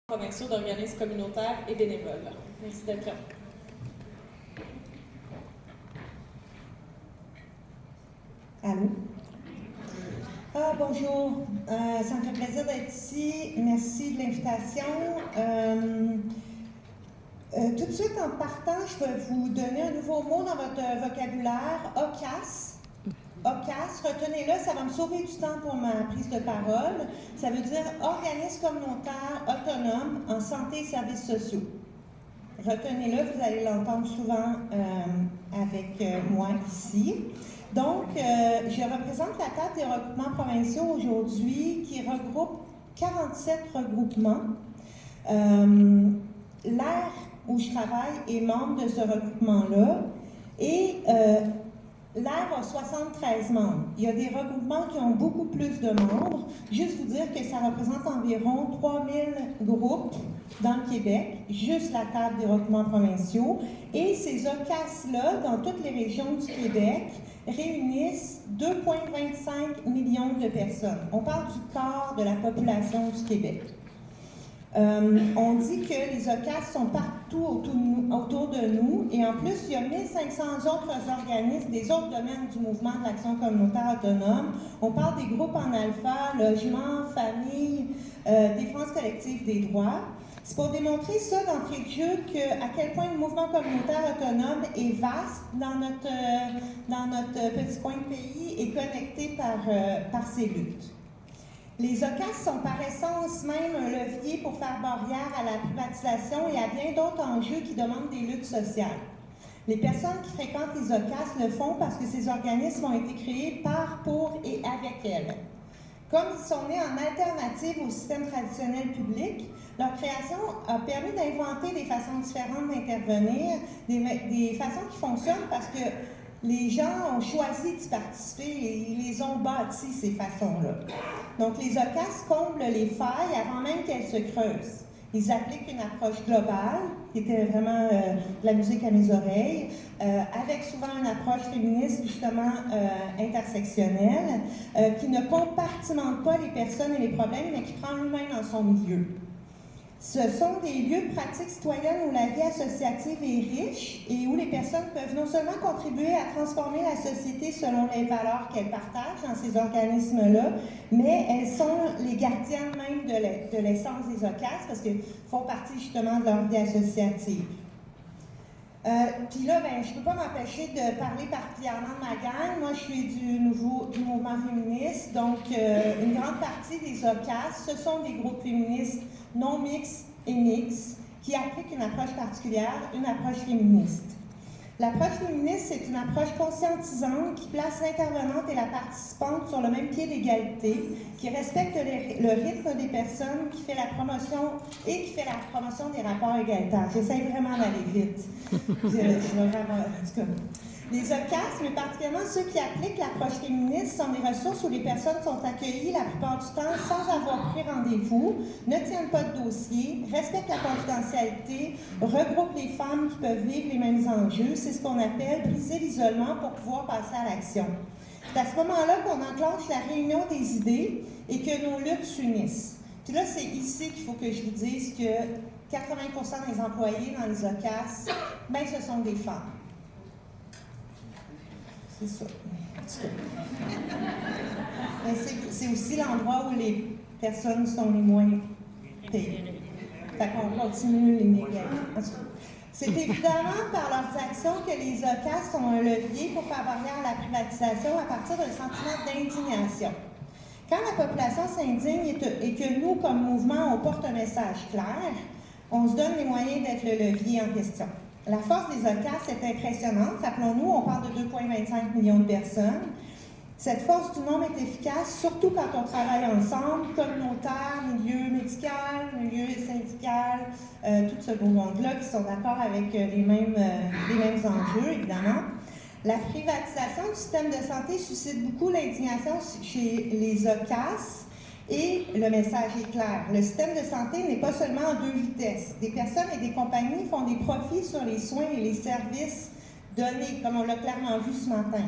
provinciaux d'organismes communautaires et bénévoles. Merci d'être là. Allô? Bonjour, ça me fait plaisir d'être ici. Merci de l'invitation. Tout de suite, en partant, je vais vous donner un nouveau mot dans votre vocabulaire, OCAS. OCAS, retenez-le, ça va me sauver du temps pour ma prise de parole. Ça veut dire Organisme communautaire autonome en santé et services sociaux. Retenez-le, vous allez l'entendre souvent avec moi ici. Donc, je représente la table des regroupements provinciaux aujourd'hui qui regroupe 47 regroupements. L'AIR où je travaille est membre de ce regroupement-là et l'AIR a 73 membres. Il y a des regroupements qui ont beaucoup plus de membres. Juste vous dire que ça représente environ 3000 groupes dans le Québec, juste la table des regroupements provinciaux. Et ces OCAS-là, dans toutes les régions du Québec, réunissent 2,25 millions de personnes. On parle du quart de la population du Québec. On dit que les OCAS sont partout autour de nous et en plus, il y a 1500 autres organismes des autres domaines du mouvement de l'action communautaire autonome. On parle des groupes en alpha, logement, famille, défense collective des droits. C'est pour démontrer ça d'entrée de jeu à quel point le mouvement communautaire autonome est vaste dans notre petit coin de pays et connecté par ses luttes. Les OCAS sont par essence même un levier pour faire barrière à la privatisation et à bien d'autres enjeux qui demandent des luttes sociales. Les personnes qui fréquentent les OCAS le font parce que ces organismes ont été créés par, pour et avec elles. Comme ils sont nés en alternative au système traditionnel public, leur création a permis d'inventer des façons différentes d'intervenir, des façons qui fonctionnent parce que les gens ont choisi d'y participer et ils les ont bâtis, ces façons-là. Donc, les OCAS comblent les failles avant même qu'elles se creusent. Ils appliquent une approche globale, qui était vraiment de la musique à mes oreilles, avec souvent une approche féministe, justement, intersectionnelle, qui ne compartimente pas les personnes et les problèmes, mais qui prend l'humain dans son milieu. Ce sont des lieux de pratique citoyenne où la vie associative est riche et où les personnes peuvent non seulement contribuer à transformer la société selon les valeurs qu'elles partagent dans ces organismes-là, mais elles sont les gardiennes même de l'essence des OCAS parce qu'elles font partie justement de leur vie associative. Puis là, je ne peux pas m'empêcher de parler particulièrement de ma gang. Moi, je suis du mouvement féministe, donc une grande partie des OCAS, ce sont des groupes féministes non mixtes et mixtes qui appliquent une approche particulière, une approche féministe. L'approche féministe, c'est une approche conscientisante qui place l'intervenante et la participante sur le même pied d'égalité, qui respecte le rythme des personnes, qui fait la promotion et qui fait la promotion des rapports égalitaires. J'essaie vraiment d'aller vite. Les OCAS, mais particulièrement ceux qui appliquent l'approche féministe, sont des ressources où les personnes sont accueillies la plupart du temps sans avoir pris rendez-vous, ne tiennent pas de dossier, respectent la confidentialité, regroupent les femmes qui peuvent vivre les mêmes enjeux. C'est ce qu'on appelle briser l'isolement pour pouvoir passer à l'action. C'est à ce moment-là qu'on enclenche la réunion des idées et que nos luttes s'unissent. Puis là, c'est ici qu'il faut que je vous dise que 80% des employés dans les OCAS, ce sont des femmes. C'est ça. C'est aussi l'endroit où les personnes sont les moins payées. Fait qu'on continue l'inégalité. C'est évidemment par leurs actions que les OCAS sont un levier pour faire barrière à la privatisation à partir d'un sentiment d'indignation. Quand la population s'indigne et que nous, comme mouvement, on porte un message clair, on se donne les moyens d'être le levier en question. La force des OCAS est impressionnante. Rappelons-nous, on parle de 2,25 millions de personnes. Cette force du nombre est efficace, surtout quand on travaille ensemble, communautaire, milieu médical, milieu syndical, tout ce beau monde-là qui sont d'accord avec les mêmes enjeux, évidemment. La privatisation du système de santé suscite beaucoup l'indignation chez les OCAS. Et le message est clair. Le système de santé n'est pas seulement en deux vitesses. Des personnes et des compagnies font des profits sur les soins et les services donnés, comme on l'a clairement vu ce matin.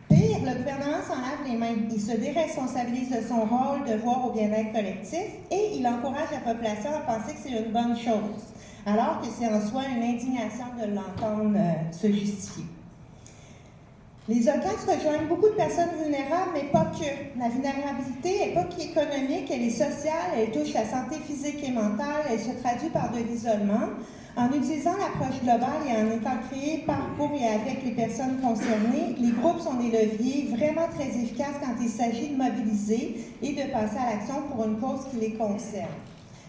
Pire, pire, le gouvernement s'en lave les mains. Il se déresponsabilise de son rôle de voir au bien-être collectif et il encourage la population à penser que c'est une bonne chose, alors que c'est en soi une indignation de l'entendre se justifier. Les OCAS rejoignent beaucoup de personnes vulnérables, mais pas que. La vulnérabilité n'est pas qu'économique, elle est sociale, elle touche la santé physique et mentale, elle se traduit par de l'isolement. En utilisant l'approche globale et en étant créés par, pour et avec les personnes concernées, les groupes sont des leviers vraiment très efficaces quand il s'agit de mobiliser et de passer à l'action pour une cause qui les concerne.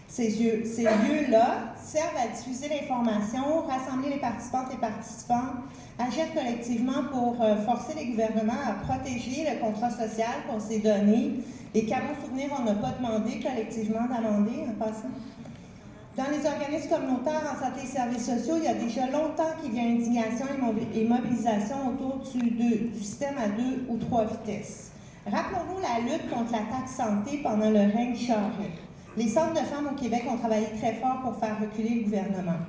Ces lieux-là servent à diffuser l'information, rassembler les participantes et participants, agir collectivement pour forcer les gouvernements à protéger le contrat social qu'on s'est donné et qu'à mon souvenir, on n'a pas demandé collectivement d'amender en passant. Dans les organismes communautaires en santé et services sociaux, il y a déjà longtemps qu'il y a indignation et mobilisation autour du système à 2 ou 3 vitesses. Rappelons-nous la lutte contre la taxe santé pendant le règne Charest. Les centres de femmes au Québec ont travaillé très fort pour faire reculer le gouvernement.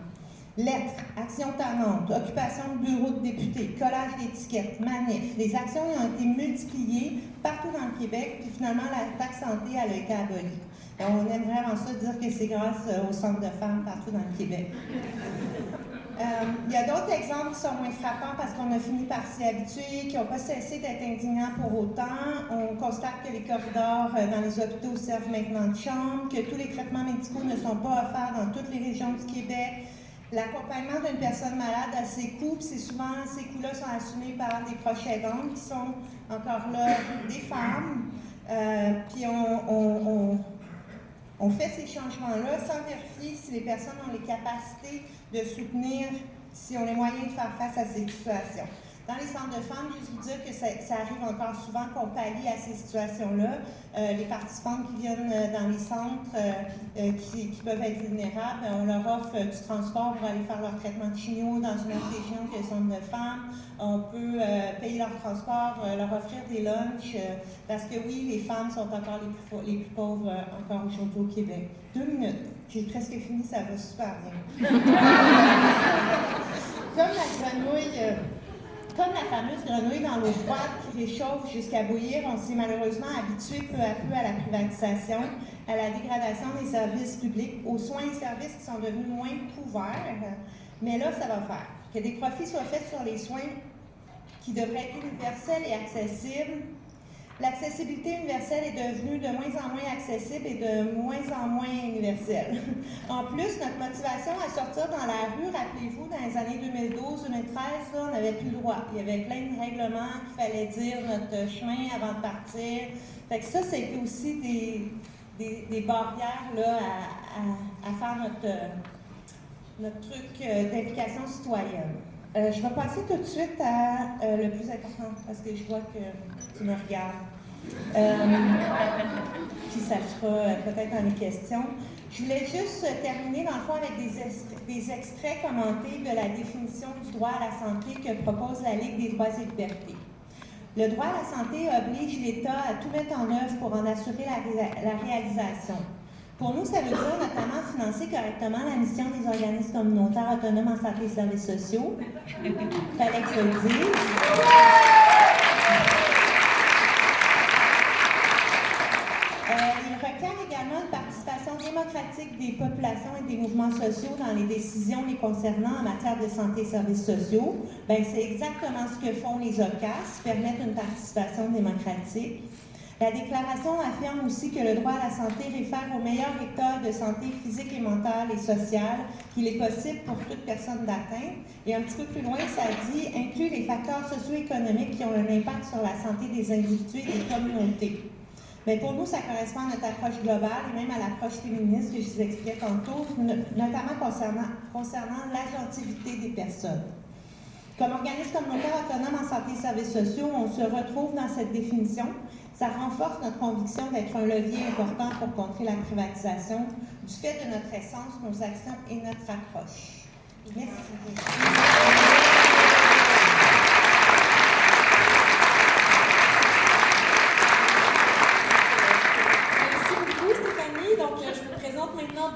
Lettres, actions tannantes, occupation de bureaux de députés, collage d'étiquettes, manifs, les actions ont été multipliées partout dans le Québec, puis finalement la taxe santé elle a été abolie. On aime vraiment ça dire que c'est grâce aux centres de femmes partout dans le Québec. Il y a d'autres exemples qui sont moins frappants parce qu'on a fini par s'y habituer, qui n'ont pas cessé d'être indignants pour autant. On constate que les corridors dans les hôpitaux servent maintenant de chambre, que tous les traitements médicaux ne sont pas offerts dans toutes les régions du Québec. L'accompagnement d'une personne malade a ses coûts, puis souvent ces coûts-là sont assumés par des proches aidants qui sont encore là des femmes. Puis on fait ces changements-là sans vérifier si les personnes ont les capacités de soutenir, si on a les moyens de faire face à ces situations. Dans les centres de femmes, juste vous dire que ça arrive encore souvent qu'on pallie à ces situations-là. Les participantes qui viennent dans les centres qui peuvent être vulnérables, on leur offre du transport pour aller faire leur traitement de chimio dans une autre région que le centre de femmes. On peut payer leur transport, leur offrir des lunchs, parce que oui, les femmes sont encore les plus pauvres encore aujourd'hui au Québec. 2 minutes, j'ai presque fini, ça va super bien. Comme la fameuse grenouille dans l'eau froide qui réchauffe jusqu'à bouillir, on s'est malheureusement habitué peu à peu à la privatisation, à la dégradation des services publics, aux soins et services qui sont devenus moins couverts. Mais là, ça va faire. Que des profits soient faits sur les soins qui devraient être universels et accessibles. L'accessibilité universelle est devenue de moins en moins accessible et de moins en moins universelle. En plus, notre motivation à sortir dans la rue, rappelez-vous, dans les années 2012-2013, on n'avait plus le droit. Il y avait plein de règlements qu'il fallait dire notre chemin avant de partir. Fait que ça, c'était aussi des barrières là, à faire notre truc d'implication citoyenne. Je vais passer tout de suite à le plus important, parce que je vois que tu me regardes. Puis ça sera peut-être dans les questions. Je voulais juste terminer, dans le fond, avec des extraits commentés de la définition du droit à la santé que propose la Ligue des droits et libertés. Le droit à la santé oblige l'État à tout mettre en œuvre pour en assurer la réalisation. Pour nous, ça veut dire notamment financer correctement la mission des organismes communautaires autonomes en santé et services sociaux. Fallait que je le dise. Il requiert également une participation démocratique des populations et des mouvements sociaux dans les décisions les concernant en matière de santé et services sociaux. Bien, c'est exactement ce que font les OCAS, permettre une participation démocratique. La déclaration affirme aussi que le droit à la santé réfère au meilleur état de santé physique et mentale et sociale qu'il est possible pour toute personne d'atteindre. Et un petit peu plus loin, ça dit « inclut les facteurs socio-économiques qui ont un impact sur la santé des individus et des communautés ». Mais pour nous, ça correspond à notre approche globale et même à l'approche féministe que je vous expliquais tantôt, notamment concernant l'agentivité des personnes. Comme organisme communautaire autonome en santé et services sociaux, on se retrouve dans cette définition. Ça renforce notre conviction d'être un levier important pour contrer la privatisation du fait de notre essence, nos actions et notre approche. Merci.